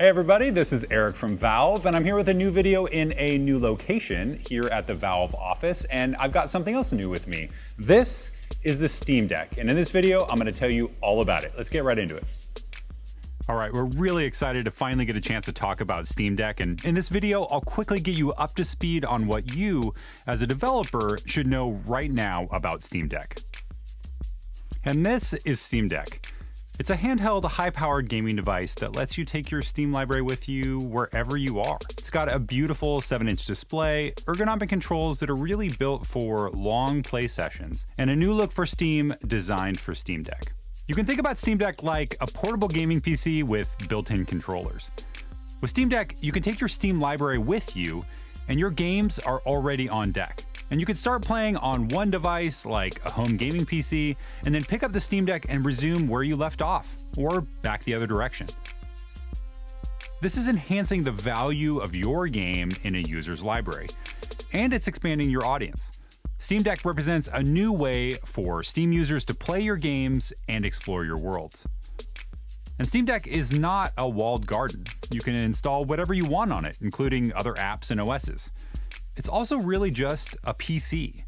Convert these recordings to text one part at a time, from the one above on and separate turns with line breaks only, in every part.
Hey everybody, this is Eric from Valve, and I'm here with a new video in a new location here at the Valve office, and I've got something else new with me. This is the Steam Deck, and in this video, I'm gonna tell you all about it. Let's get right into it. All right, we're really excited to finally get a chance to talk about Steam Deck, and in this video, I'll quickly get you up to speed on what you, as a developer, should know right now about Steam Deck. And this is Steam Deck. It's a handheld, high-powered gaming device that lets you take your Steam library with you wherever you are. It's got a beautiful 7-inch display, ergonomic controls that are really built for long play sessions, and a new look for Steam designed for Steam Deck. You can think about Steam Deck like a portable gaming PC with built-in controllers. With Steam Deck, you can take your Steam library with you, and your games are already on deck. And you can start playing on one device, like a home gaming PC, and then pick up the Steam Deck and resume where you left off, or back the other direction. This is enhancing the value of your game in a user's library, and it's expanding your audience. Steam Deck represents a new way for Steam users to play your games and explore your worlds. And Steam Deck is not a walled garden. You can install whatever you want on it, including other apps and OSs. It's also really just a PC.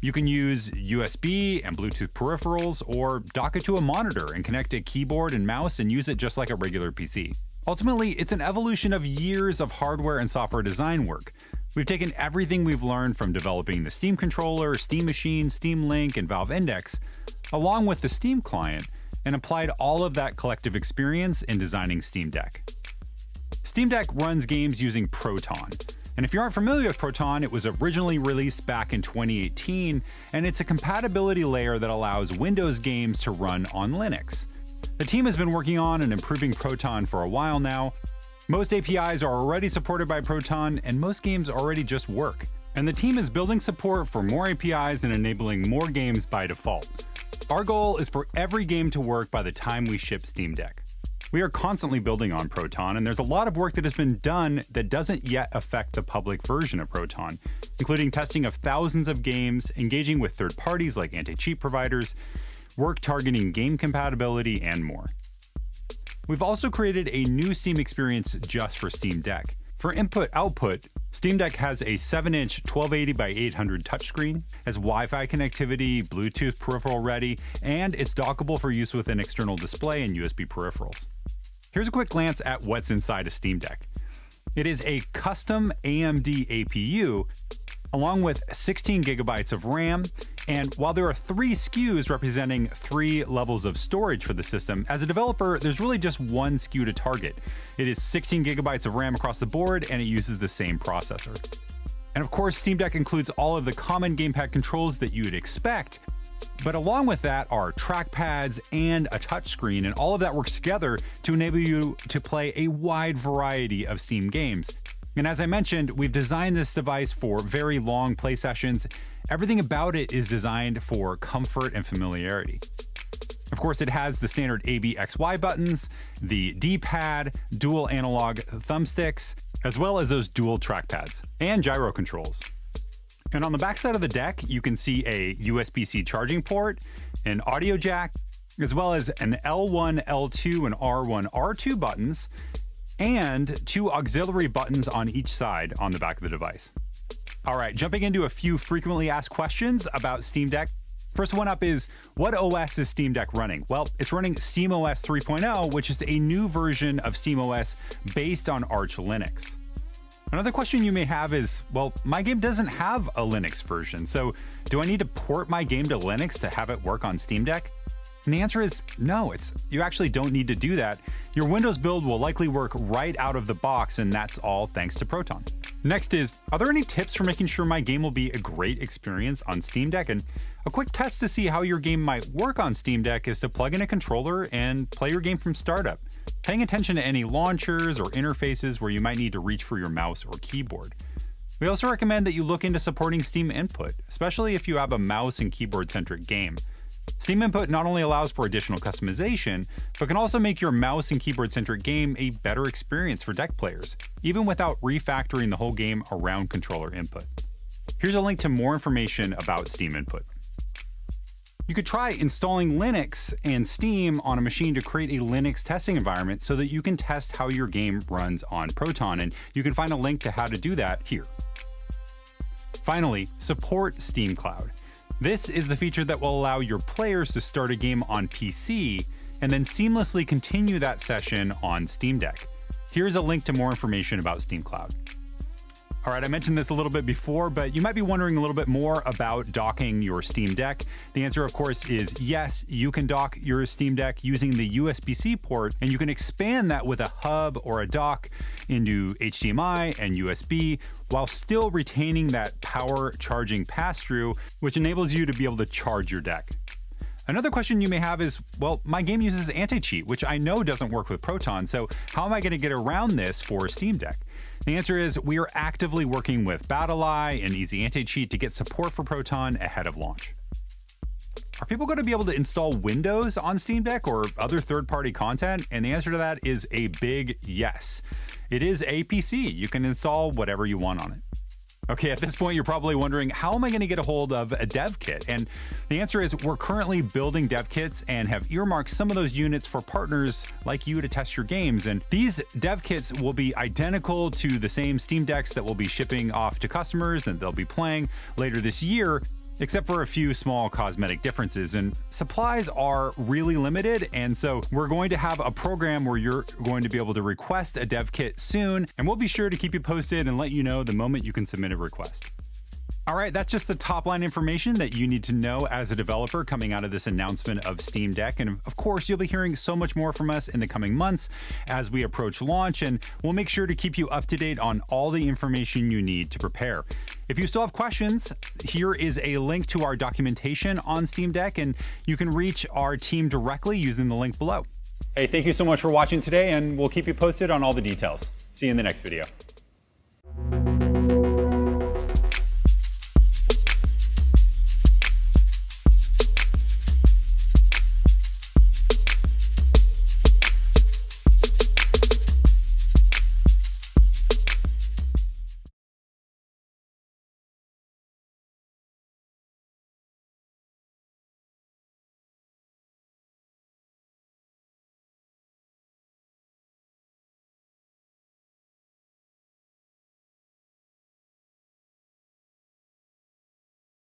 You can use USB and Bluetooth peripherals, or dock it to a monitor and connect a keyboard and mouse and use it just like a regular PC. Ultimately, it's an evolution of years of hardware and software design work. We've taken everything we've learned from developing the Steam controller, Steam Machine, Steam Link, and Valve Index, along with the Steam client, and applied all of that collective experience in designing Steam Deck. Steam Deck runs games using Proton. And if you aren't familiar with Proton, it was originally released back in 2018, and it's a compatibility layer that allows Windows games to run on Linux. The team has been working on and improving Proton for a while now. Most APIs are already supported by Proton, and most games already just work. And the team is building support for more APIs and enabling more games by default. Our goal is for every game to work by the time we ship Steam Deck. We are constantly building on Proton, and there's a lot of work that has been done that doesn't yet affect the public version of Proton, including testing of thousands of games, engaging with third parties like anti-cheat providers, work targeting game compatibility, and more. We've also created a new Steam experience just for Steam Deck. For input-output, Steam Deck has a 7-inch 1280 by 800 touchscreen, has Wi-Fi connectivity, Bluetooth peripheral ready, and it's dockable for use with an external display and USB peripherals. Here's a quick glance at what's inside a Steam Deck. It is a custom AMD APU, along with 16 gigabytes of RAM, and while there are 3 SKUs representing 3 levels of storage for the system, as a developer, there's really just one SKU to target. It is 16 gigabytes of RAM across the board, and it uses the same processor. And of course, Steam Deck includes all of the common gamepad controls that you'd expect, but along with that are trackpads and a touchscreen, and all of that works together to enable you to play a wide variety of Steam games. And as I mentioned, we've designed this device for very long play sessions. Everything about it is designed for comfort and familiarity. Of course, it has the standard A, B, X, Y buttons, the D-pad, dual analog thumbsticks, as well as those dual trackpads, and gyro controls. And on the backside of the deck, you can see a USB-C charging port, an audio jack, as well as an L1, L2, and R1, R2 buttons, and 2 auxiliary buttons on each side on the back of the device. All right, jumping into a few frequently asked questions about Steam Deck. First one up is, what OS is Steam Deck running? Well, it's running SteamOS 3.0, which is a new version of SteamOS based on Arch Linux. Another question you may have is, well, my game doesn't have a Linux version, so do I need to port my game to Linux to have it work on Steam Deck? And the answer is no, you actually don't need to do that. Your Windows build will likely work right out of the box, and that's all thanks to Proton. Next is, are there any tips for making sure my game will be a great experience on Steam Deck? And a quick test to see how your game might work on Steam Deck is to plug in a controller and play your game from startup, paying attention to any launchers or interfaces where you might need to reach for your mouse or keyboard. We also recommend that you look into supporting Steam Input, especially if you have a mouse and keyboard-centric game. Steam Input not only allows for additional customization, but can also make your mouse and keyboard-centric game a better experience for deck players, even without refactoring the whole game around controller input. Here's a link to more information about Steam Input. You could try installing Linux and Steam on a machine to create a Linux testing environment so that you can test how your game runs on Proton, and you can find a link to how to do that here. Finally, support Steam Cloud. This is the feature that will allow your players to start a game on PC and then seamlessly continue that session on Steam Deck. Here's a link to more information about Steam Cloud. All right, I mentioned this a little bit before, but you might be wondering a little bit more about docking your Steam Deck. The answer, of course, is yes, you can dock your Steam Deck using the USB-C port, and you can expand that with a hub or a dock into HDMI and USB while still retaining that power charging pass-through, which enables you to be able to charge your deck. Another question you may have is, well, my game uses anti-cheat, which I know doesn't work with Proton, so how am I going to get around this for Steam Deck? The answer is we are actively working with BattlEye and Easy Anti-Cheat to get support for Proton ahead of launch. Are people going to be able to install Windows on Steam Deck or other third-party content? And the answer to that is a big yes. It is a PC. You can install whatever you want on it. Okay, at this point, you're probably wondering, how am I going to get a hold of a dev kit? And the answer is we're currently building dev kits and have earmarked some of those units for partners like you to test your games. And these dev kits will be identical to the same Steam Decks that will be shipping off to customers and they'll be playing later this year, except for a few small cosmetic differences. And supplies are really limited, and so we're going to have a program where you're going to be able to request a dev kit soon, and we'll be sure to keep you posted and let you know the moment you can submit a request. All right, that's just the top line information that you need to know as a developer coming out of this announcement of Steam Deck. And of course, you'll be hearing so much more from us in the coming months as we approach launch, and we'll make sure to keep you up to date on all the information you need to prepare. If you still have questions, here is a link to our documentation on Steam Deck, and you can reach our team directly using the link below. Hey, thank you so much for watching today, and we'll keep you posted on all the details. See you in the next video.